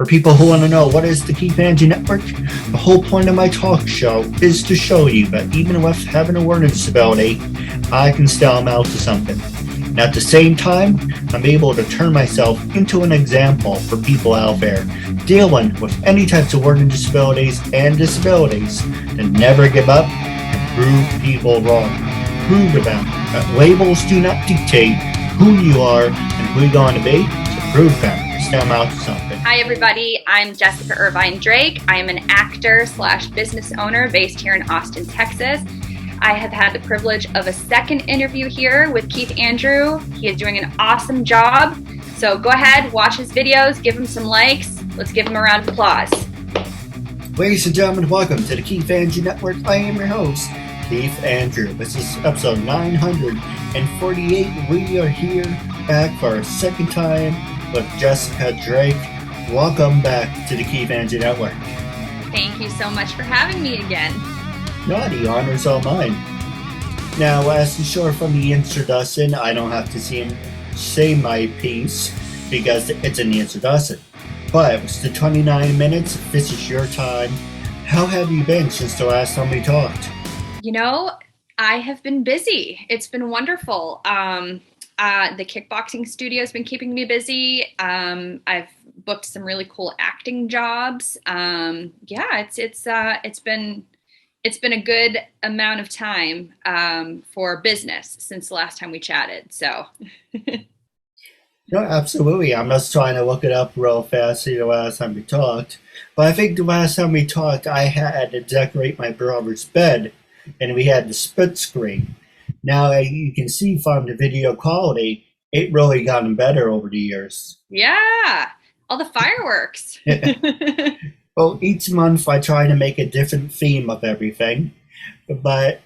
For people who want to know what is the KeithAndrewNetwork, the whole point of my talk show is to show you that even with having a learning disability, I can still amount to something. And at the same time, I'm able to turn myself into an example for people out there dealing with any types of learning disabilities and disabilities to never give up and prove people wrong. Prove to them that labels do not dictate who you are and who you're going to be, so prove them. Still amount to something. Hi everybody, I'm Jessica Irvine Drake. I am an actor / business owner based here in Austin, Texas. I have had the privilege of a second interview here with Keith Andrew. He is doing an awesome job. So go ahead, watch his videos, give him some likes. Let's give him a round of applause. Ladies and gentlemen, welcome to the Keith Andrew Network. I am your host, Keith Andrew. This is episode 948. We are here back for our second time with Jessica Drake. Welcome back to the Keith Andrew Network. Thank you so much for having me again. No, the honor's all mine. Now, as you saw from the introduction, I don't have to say my piece because it's in the introduction. But it's the 29 minutes. This is your time. How have you been since the last time we talked? You know, I have been busy. It's been wonderful. The kickboxing studio has been keeping me busy. I've booked some really cool acting jobs. It's been a good amount of time for business since the last time we chatted. So. No, absolutely. I'm just trying to look it up real fast, see the last time we talked. But I think the last time we talked, I had to decorate my brother's bed, and we had the split screen. Now, you can see from the video quality, it really gotten better over the years. Yeah, all the fireworks. Well, each month I try to make a different theme of everything. But,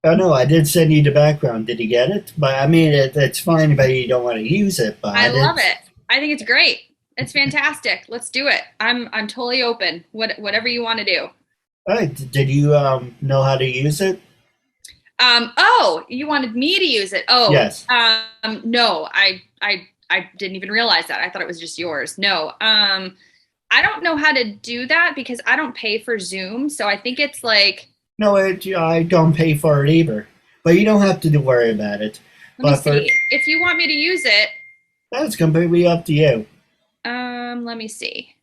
I know, I did send you the background. Did you get it? But, I mean, it's fine if you don't want to use it. But I love it. I think it's great. It's fantastic. Let's do it. I'm totally open. Whatever you want to do. All right. Did you know how to use it? You wanted me to use it. Oh, yes. No, I didn't even realize that. I thought it was just yours. No, I don't know how to do that because I don't pay for Zoom. So I think it's like. No, I don't pay for it either. But you don't have to worry about it. Let me see. If you want me to use it. That's completely up to you. Let me see.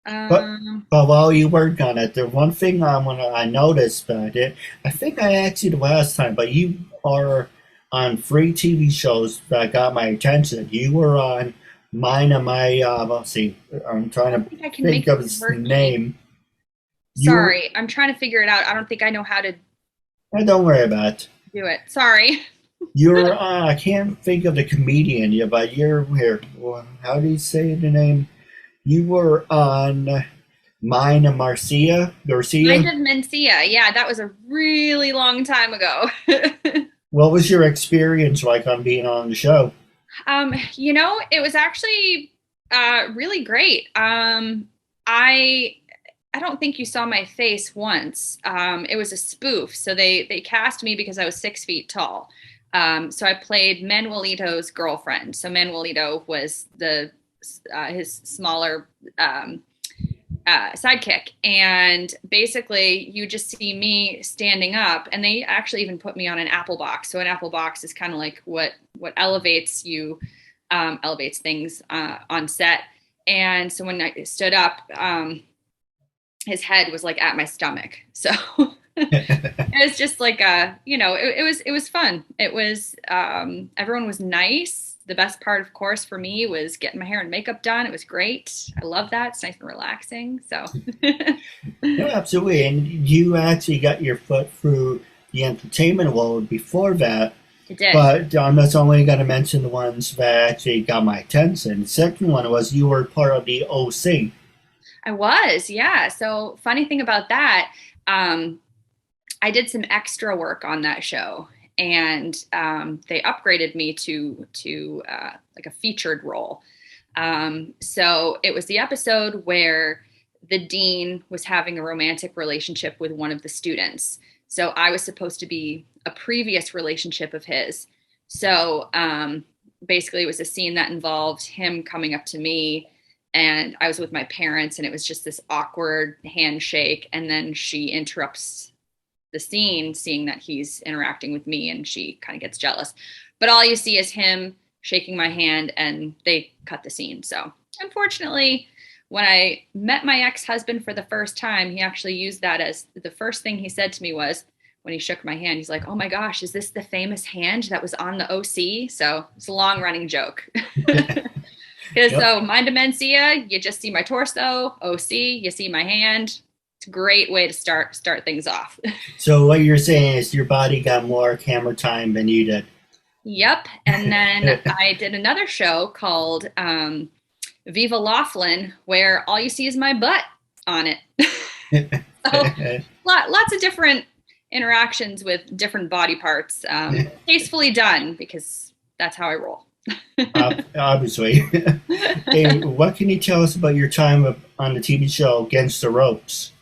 But while you work on it, the one thing I noticed about it, I think I asked you the last time, but you are on 3 TV shows that got my attention. You were on mine and my, let's see, I'm trying to think of his name. Sorry, I'm trying to figure it out. I don't think I know how to. Don't worry about it. Do it. Sorry. You're, I can't think of the comedian yet, but you're here. How do you say the name? You were on Mine and Garcia. Mind of Mencia. Yeah, that was a really long time ago. What was your experience like on being on the show? It was actually really great. I don't think you saw my face once. It was a spoof. So they cast me because I was 6 feet tall. So I played Manuelito's girlfriend. So Manuelito was his smaller sidekick, and basically you just see me standing up, and they actually even put me on an apple box. So an apple box is kind of like what elevates you, elevates things on set. And so when I stood up, his head was like at my stomach. So it was just like it was fun. It was everyone was nice. The best part, of course, for me was getting my hair and makeup done. It was great. I love that. It's nice and relaxing. So. No, absolutely. And you actually got your foot through the entertainment world before that. I did. But I'm not only going to mention the ones that actually got my attention. The second one was you were part of the OC. I was, yeah. So funny thing about that, I did some extra work on that show. And they upgraded me to like a featured role. So it was the episode where the dean was having a romantic relationship with one of the students. So I was supposed to be a previous relationship of his. So basically it was a scene that involved him coming up to me and I was with my parents, and it was just this awkward handshake. And then she interrupts the scene, seeing that he's interacting with me, and she kind of gets jealous. But all you see is him shaking my hand, and they cut the scene. So unfortunately, when I met my ex-husband for the first time, he actually used that as the first thing he said to me was, when he shook my hand, he's like, "Oh my gosh, is this the famous hand that was on the OC?" So it's a long running joke. Because so my dementia, you just see my torso. OC, you see my hand. It's a great way to start things off. So what you're saying is your body got more camera time than you did. Yep. And then I did another show called Viva Laughlin, where all you see is my butt on it. So lots of different interactions with different body parts, tastefully done, because that's how I roll. Obviously. Hey, what can you tell us about your time on the TV show Against the Ropes?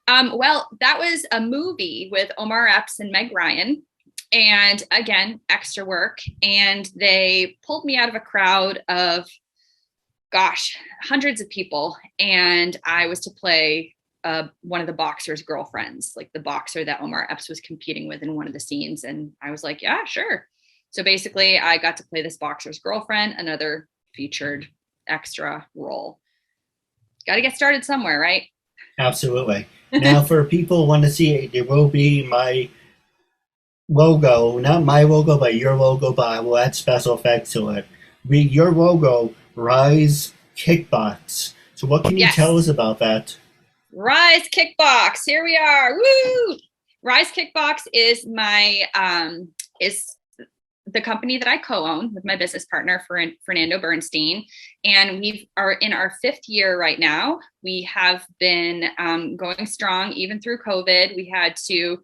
Well, that was a movie with Omar Epps and Meg Ryan. And again, extra work. And they pulled me out of a crowd of, hundreds of people. And I was to play one of the boxer's girlfriends, like the boxer that Omar Epps was competing with in one of the scenes. And I was like, yeah, sure. So basically, I got to play this boxer's girlfriend, another featured extra role. Got to get started somewhere, right? Absolutely. Now, for people who want to see it, there will be my logo, not my logo, but your logo, but I will add special effects to it. Your logo, RiseKickBox. So what can you tell us about that? RiseKickBox. Here we are. Woo! RiseKickBox is my is the company that I co-own with my business partner, Fernando Bernstein. And we are in our 5th year right now. We have been going strong even through COVID. We had to,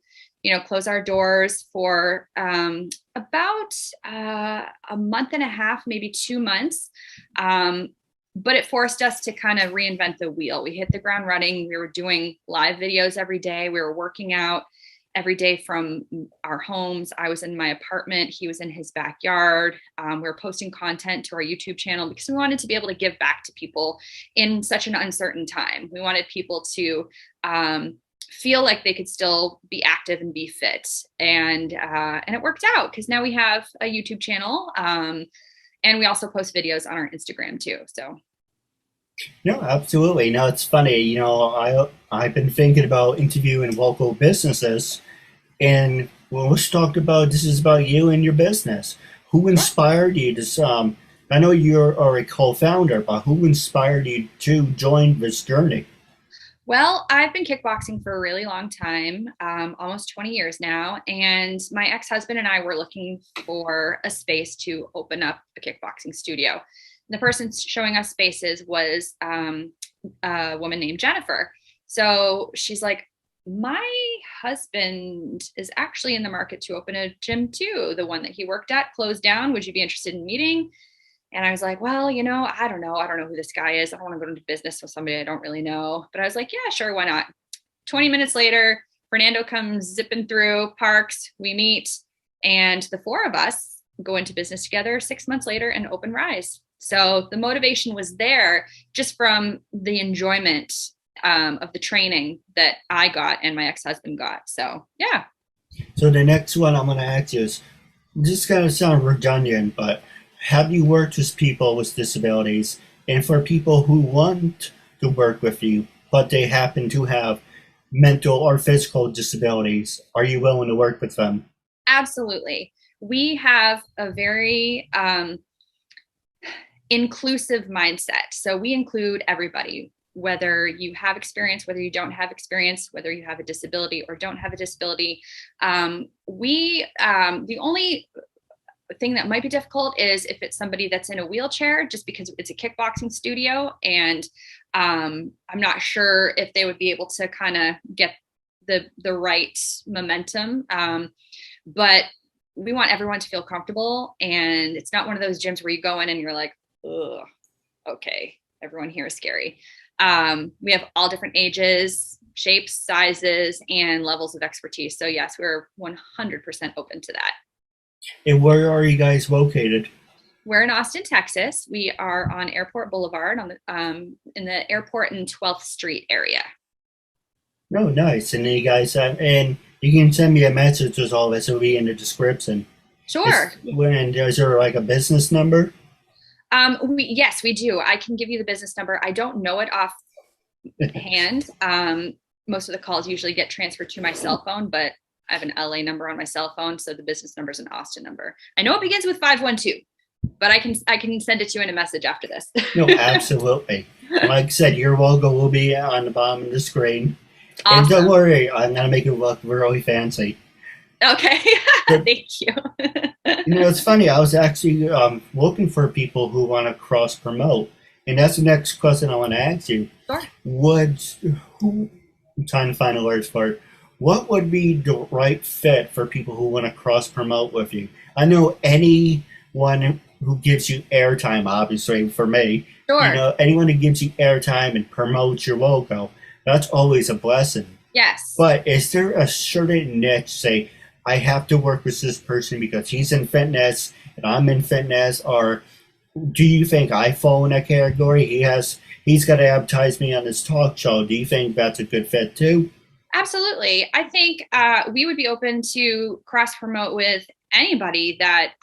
close our doors for about a month and a half, maybe 2 months. But it forced us to kind of reinvent the wheel. We hit the ground running. We were doing live videos every day. We were working out every day from our homes. I was in my apartment. He was in his backyard. We were posting content to our YouTube channel because we wanted to be able to give back to people in such an uncertain time. We wanted people to feel like they could still be active and be fit. And it worked out because now we have a YouTube channel. And we also post videos on our Instagram too. So. No, absolutely. No, it's funny. I've been thinking about interviewing local businesses, and let's talk about this is about you and your business. Who inspired you to? I know you're a co-founder, but who inspired you to join this journey? Well, I've been kickboxing for a really long time, almost 20 years now. And my ex-husband and I were looking for a space to open up a kickboxing studio. The person showing us spaces was a woman named Jennifer. So she's like, my husband is actually in the market to open a gym too. The one that he worked at closed down. Would you be interested in meeting? And I was like, well, I don't know. I don't know who this guy is. I don't want to go into business with somebody I don't really know. But I was like, yeah, sure. Why not? 20 minutes later, Fernando comes zipping through, parks, we meet, and the 4 of us go into business together 6 months later and open Rise. So the motivation was there just from the enjoyment of the training that I got and my ex-husband got. So, yeah. So the next one I'm going to ask you is, this is going to sound redundant, but have you worked with people with disabilities? And for people who want to work with you, but they happen to have mental or physical disabilities, are you willing to work with them? Absolutely. We have a very inclusive mindset. So we include everybody, whether you have experience, whether you don't have experience, whether you have a disability or don't have a disability. The only thing that might be difficult is if it's somebody that's in a wheelchair, just because it's a kickboxing studio, and I'm not sure if they would be able to kind of get the right momentum. But we want everyone to feel comfortable, and it's not one of those gyms where you go in and you're like, ugh, okay, everyone here is scary. We have all different ages, shapes, sizes, and levels of expertise. So yes, we're 100% open to that. And where are you guys located? We're in Austin, Texas. We are on Airport Boulevard on the in the Airport and 12th Street area. No, nice. And you guys, and you can send me a message with all this. It'll be in the description. Sure. Is there like a business number? Yes, we do. I can give you the business number. I don't know it offhand. Most of the calls usually get transferred to my cell phone, but I have an LA number on my cell phone, so the business number is an Austin number. I know it begins with 512, but I can send it to you in a message after this. No, absolutely. Like I said, your logo will be on the bottom of the screen. Awesome. And don't worry, I'm gonna make it look really fancy. Okay, thank you. It's funny. I was actually looking for people who want to cross promote, and that's the next question I want to ask you. Sure. I'm trying to find the words for it. What would be the right fit for people who want to cross promote with you? I know anyone who gives you airtime, obviously, for me. Sure. Anyone who gives you airtime and promotes your logo, that's always a blessing. Yes. But is there a certain niche, say, I have to work with this person because he's in fitness and I'm in fitness, or do you think I fall in that category? He's got to advertise me on his talk show. Do you think that's a good fit too? Absolutely. I think we would be open to cross promote with anybody that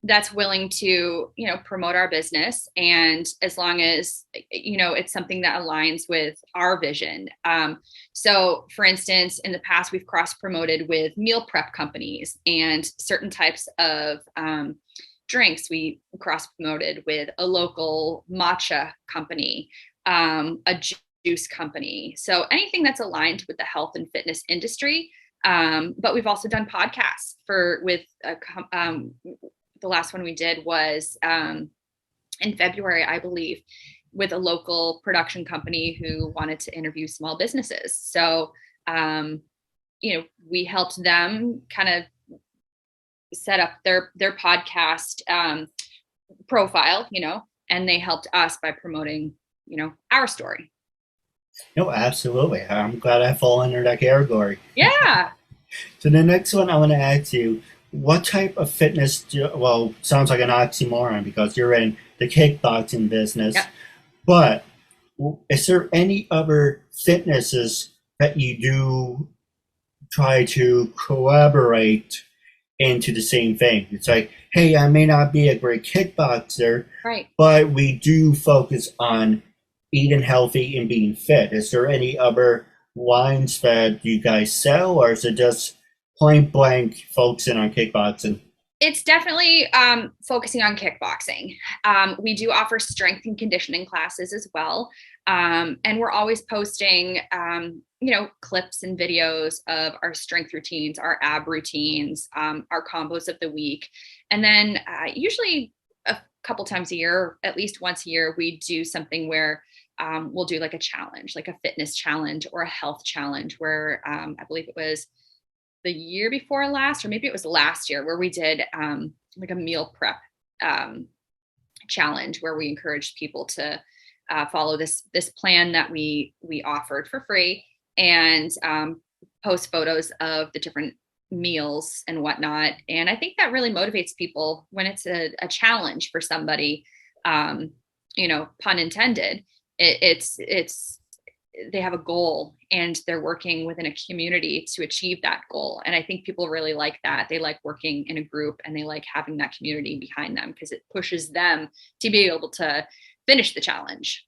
that's willing to, promote our business. And as long as, it's something that aligns with our vision. So for instance, in the past, we've cross promoted with meal prep companies and certain types of drinks. We cross promoted with a local matcha company, a juice company. So anything that's aligned with the health and fitness industry. But we've also done podcasts with the last one we did was in February, I believe, with a local production company who wanted to interview small businesses. So, we helped them kind of set up their podcast profile, and they helped us by promoting, our story. No, absolutely. I'm glad I fall under that category. Yeah. So the next one I want to ask you, what type of fitness, sounds like an oxymoron because you're in the kickboxing business, yep. But is there any other fitnesses that you do try to collaborate into the same thing? It's like, hey, I may not be a great kickboxer, right, but we do focus on eating healthy and being fit. Is there any other lines that you guys sell, or is it just point blank focusing on kickboxing? It's definitely focusing on kickboxing. We do offer strength and conditioning classes as well. And we're always posting, clips and videos of our strength routines, our ab routines, our combos of the week. And then usually a couple times a year, at least once a year, we do something where we'll do like a challenge, like a fitness challenge or a health challenge where I believe it was the year before last, or maybe it was last year, where we did like a meal prep challenge where we encouraged people to follow this plan that we offered for free and post photos of the different meals and whatnot. And I think that really motivates people when it's a challenge for somebody, pun intended. It's they have a goal and they're working within a community to achieve that goal. And I think people really like that. They like working in a group and they like having that community behind them because it pushes them to be able to finish the challenge.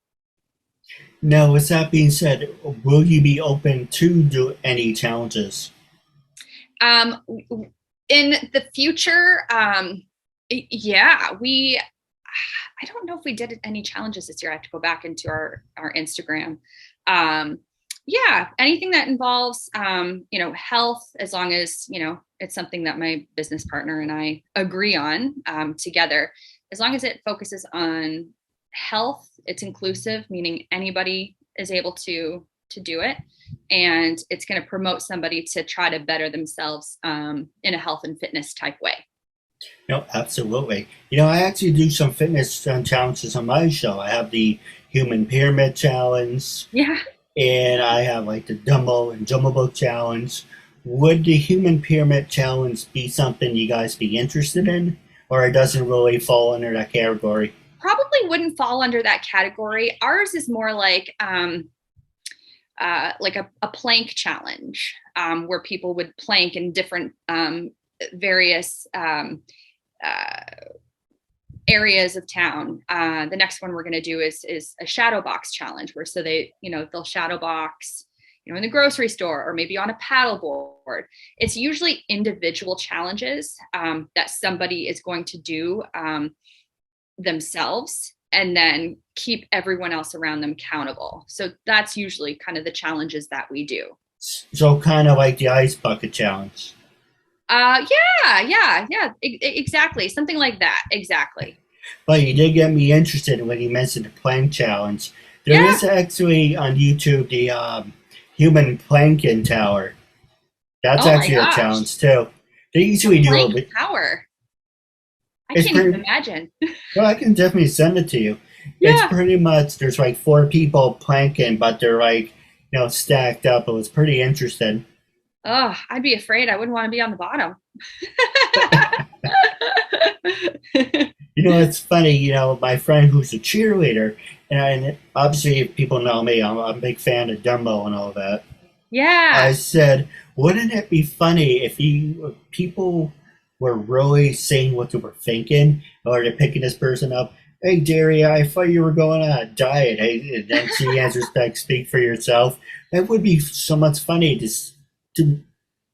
Now, with that being said, will you be open to do any challenges? In the future, yeah, I don't know if we did any challenges this year. I have to go back into our Instagram. Yeah, anything that involves, health, as long as, it's something that my business partner and I agree on together, as long as it focuses on health, it's inclusive, meaning anybody is able to do it. And it's going to promote somebody to try to better themselves in a health and fitness type way. No, absolutely. I actually do some fitness challenges on my show. I have the Human Pyramid Challenge. Yeah. And I have like the Dumbo and Jumbo Book Challenge. Would the Human Pyramid Challenge be something you guys be interested in? or it doesn't really fall under that category? Probably wouldn't fall under that category. Ours is more like a plank challenge, where people would plank in different various areas of town. The next one we're going to do is a shadow box challenge, where so they'll shadow box, in the grocery store or maybe on a paddle board. It's usually individual challenges that somebody is going to do themselves, and then keep everyone else around them accountable. So that's usually kind of the challenges that we do. So kind of like the ice bucket challenge. Yeah, exactly. Something like that. Exactly. But you did get me interested when you mentioned the plank challenge. There Yeah. is actually on YouTube the human planking tower. That's Oh my actually a gosh. challenge too. They usually do Plank a bit. power. I It's can't even pretty. imagine. Well, I can definitely send it to you. It's Yeah. pretty much there's like four people planking, but they're like stacked up. It was pretty interesting. Oh, I'd be afraid. I wouldn't want to be on the bottom. It's funny. My friend who's a cheerleader, and obviously if people know me, I'm a big fan of Dumbo and all that. I Yeah. said, wouldn't it be funny if people were really saying what they were thinking, or they're picking this person up? Hey, Daria, I thought you were going on a diet. Hey, and then she answers back, "Speak for yourself." That would be so much funny to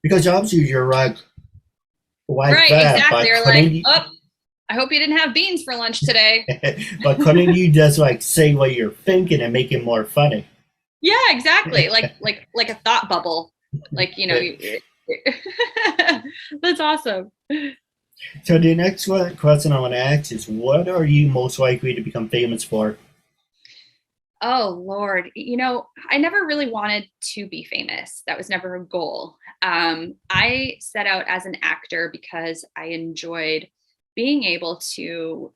because obviously you're like Right, that, exactly. but Or couldn't like, you, oh, I hope you didn't have beans for lunch today. but couldn't you just like say what you're thinking and make it more funny? Yeah, exactly. Like a thought bubble. Like, that's awesome. So the next question I want to ask is, what are you most likely to become famous for? Oh Lord, I never really wanted to be famous. That was never a goal. I set out as an actor because I enjoyed being able to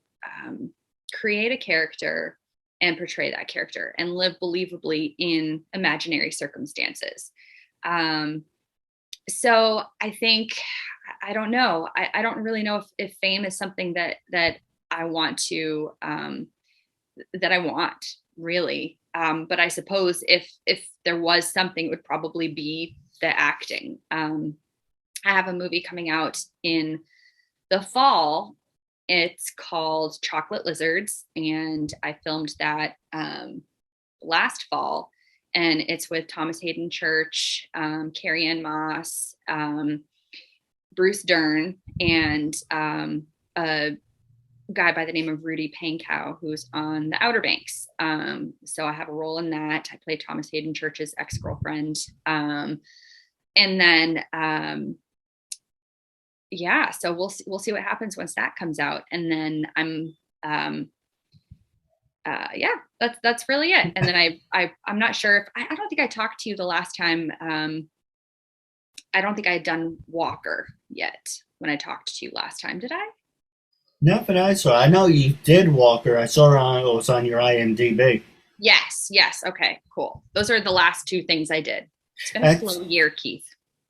create a character and portray that character and live believably in imaginary circumstances. Um, so I think, I don't know. I don't really know if fame is something that I want to that I want, really. But I suppose if there was something, it would probably be the acting. I have a movie coming out in the fall. It's called Chocolate Lizards, and I filmed that last fall. And it's with Thomas Hayden Church, Carrie Ann Moss, Bruce Dern, and a guy by the name of Rudy Pankow, who's on the Outer Banks. So I have a role in that. I play Thomas Hayden Church's ex-girlfriend. And then, yeah, so we'll see what happens once that comes out. And then yeah, that's really it. And then I'm not sure if, I don't think I talked to you the last time. I don't think I had done Walker yet when I talked to you last time. Did I? Nothing I saw. I know you did Walker. I saw it was on your IMDb. Yes. Okay, cool. Those are the last two things I did. It's been a Ex- slow year, Keith.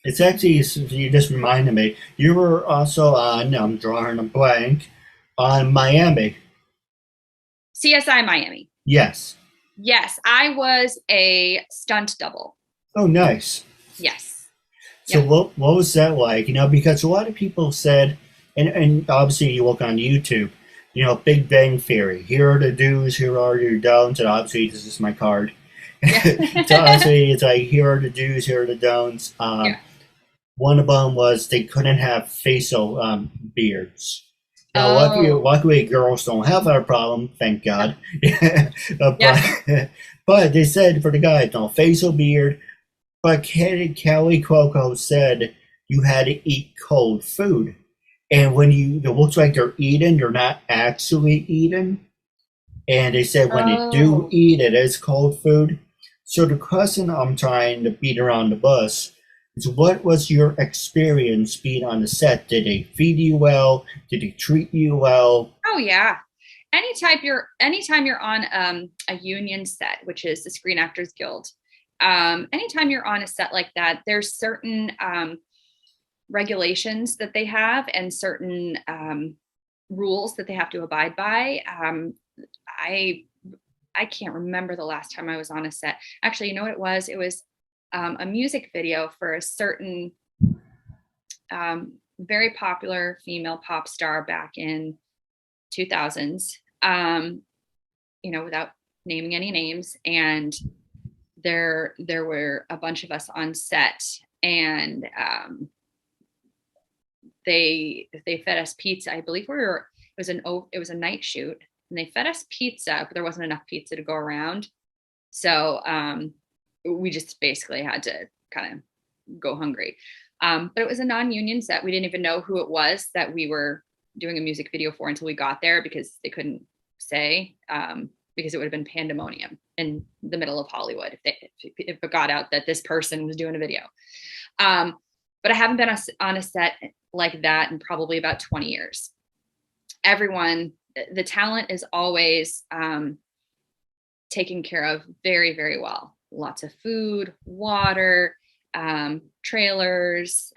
It's actually, you just reminded me, you were also on, I'm drawing a blank, on Miami. CSI Miami. Yes. Yes, I was a stunt double. Oh, nice. Yes. So Yep. what was that like? Because a lot of people said, and obviously you look on YouTube, Big Bang Theory. Here are the do's, here are your don'ts, and obviously this is my card. So Yeah. obviously it's like here are the do's, here are the don'ts. Yeah. One of them was they couldn't have facial beards. Now, Oh. luckily, girls don't have that problem, thank God. Yeah. But they said for the guys, no facial beard. But Kelly Cuoco said you had to eat cold food. And when it looks like they're eating, they're not actually eating. And they said when they do Oh. eat, it is cold food. So the question I'm trying to beat around the bus is, what was your experience being on the set? Did they feed you well? Did they treat you well? Oh yeah. Anytime you're on a union set, which is the Screen Actors Guild, anytime you're on a set like that, there's certain regulations that they have, and certain rules that they have to abide by. I can't remember the last time I was on a set. Actually, you know what it was? It was a music video for a certain very popular female pop star back in 2000s, without naming any names. And there were a bunch of us on set, and they fed us pizza. I believe it was a night shoot, and they fed us pizza, but there wasn't enough pizza to go around. So we just basically had to kind of go hungry. But it was a non-union set. We didn't even know who it was that we were doing a music video for until we got there, because they couldn't say, because it would have been pandemonium in the middle of Hollywood if it got out that this person was doing a video. But I haven't been on a set like that in probably about 20 years. Everyone, the talent is always taken care of very, very well. Lots of food, water, trailers.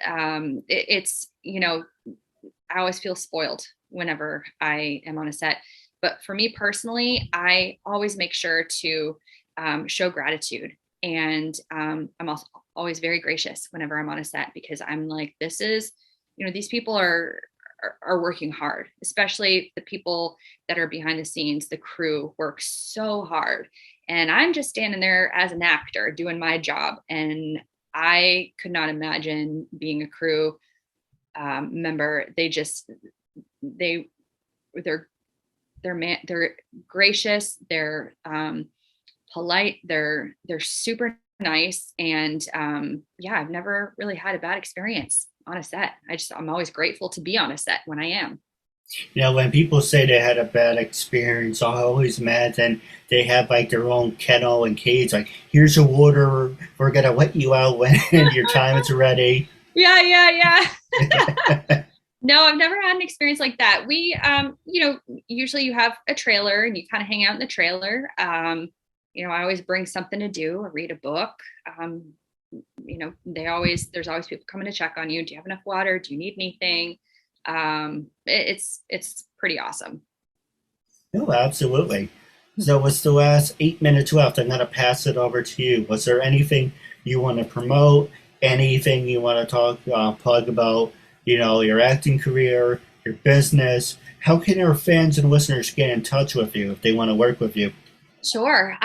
It's, I always feel spoiled whenever I am on a set. But for me personally, I always make sure to show gratitude. And I'm also always very gracious whenever I'm on a set, because I'm like, this is, these people are working hard, especially the people that are behind the scenes. The crew works so hard, and I'm just standing there as an actor doing my job. And I could not imagine being a crew member. They're gracious, they're polite, they're super nice. And I've never really had a bad experience on a set. I'm always grateful to be on a set when I am. When people say they had a bad experience, I always imagine they have like their own kennel and cage. Like, here's your water. We're gonna let you out when your time is ready. Yeah. No, I've never had an experience like that. We, usually you have a trailer and you kind of hang out in the trailer. I always bring something to do or read a book. There's always people coming to check on you. Do you have enough water? Do you need anything? It's pretty awesome. No, absolutely. So what's the last 8 minutes left? I'm going to pass it over to you. Was there anything you want to promote? Anything you want to plug about, your acting career, your business? How can our fans and listeners get in touch with you if they want to work with you? Sure.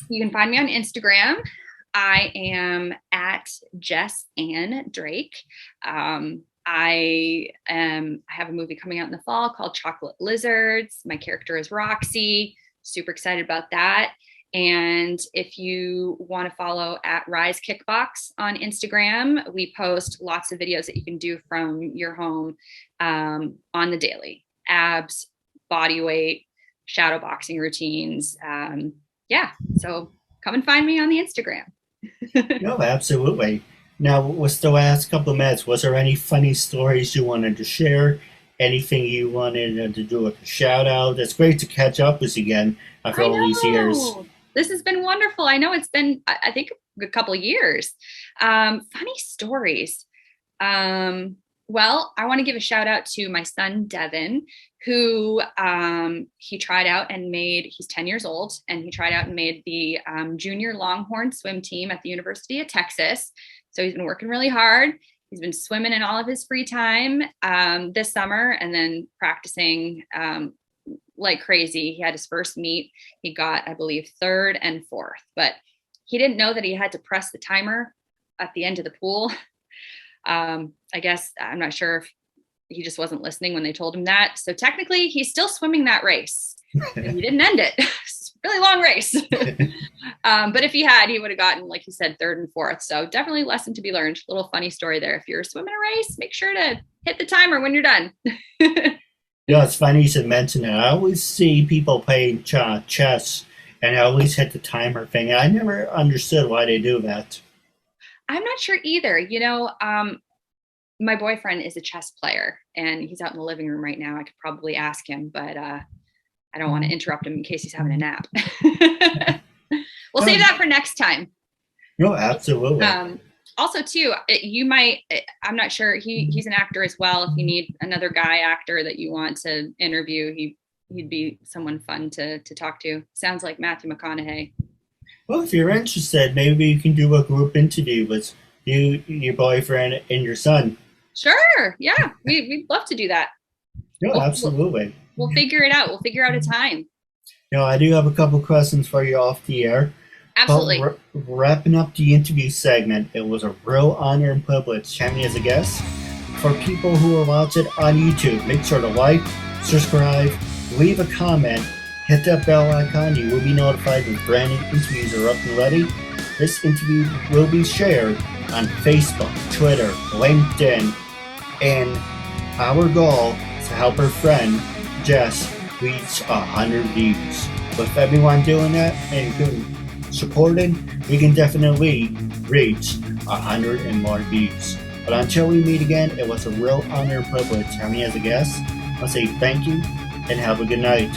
You can find me on Instagram. I am at Jess Ann Drake. I have a movie coming out in the fall called Chocolate Lizards. My character is Roxy. Super excited about that. And if you want to follow at RiseKickBox on Instagram, we post lots of videos that you can do from your home on the daily. Abs, body weight, shadow boxing routines. So come and find me on the Instagram. No, absolutely. Now, what's the last couple of minutes? Was there any funny stories you wanted to share? Anything you wanted to do a shout out? It's great to catch up with you again after all these years. This has been wonderful. I know it's been, I think, a couple of years. Funny stories. Well, I want to give a shout out to my son, Devin, who he tried out and he's 10 years old, and he tried out and made the junior Longhorn swim team at the University of Texas. So he's been working really hard. He's been swimming in all of his free time this summer, and then practicing like crazy. He had his first meet. He got, I believe, 3rd and 4th, but he didn't know that he had to press the timer at the end of the pool. I guess, I'm not sure if he just wasn't listening when they told him that. So technically he's still swimming that race. He didn't end it. It's a really long race. But if he had, he would have gotten, like you said, 3rd and 4th. So definitely lesson to be learned. Little funny story there. If you're swimming a race, make sure to hit the timer when you're done. It's funny you should mention it. I always see people playing chess, and I always hit the timer thing. I never understood why they do that. I'm not sure either. My boyfriend is a chess player, and he's out in the living room right now. I could probably ask him, but I don't want to interrupt him in case he's having a nap. We'll save that for next time. No, absolutely. also too, I'm not sure, he's an actor as well. If you need another guy actor that you want to interview, he'd be someone fun to talk to. Sounds like Matthew McConaughey. Well, if you're interested, maybe you can do a group interview with you, your boyfriend, and your son. Sure. Yeah. We'd love to do that. No, absolutely. We'll figure it out. We'll figure out a time. I do have a couple questions for you off the air. Absolutely. But wrapping up the interview segment, it was a real honor and privilege having you as a guest. For people who are watching on YouTube, make sure to like, subscribe, leave a comment, hit that bell icon. You will be notified when brand new interviews are up and ready. This interview will be shared on Facebook, Twitter, LinkedIn, and our goal is to help our friend Jess reach 100 views. With everyone doing that and supporting, we can definitely reach 100 and more views. But until we meet again, it was a real honor and privilege having you as a guest. I'll say thank you and have a good night.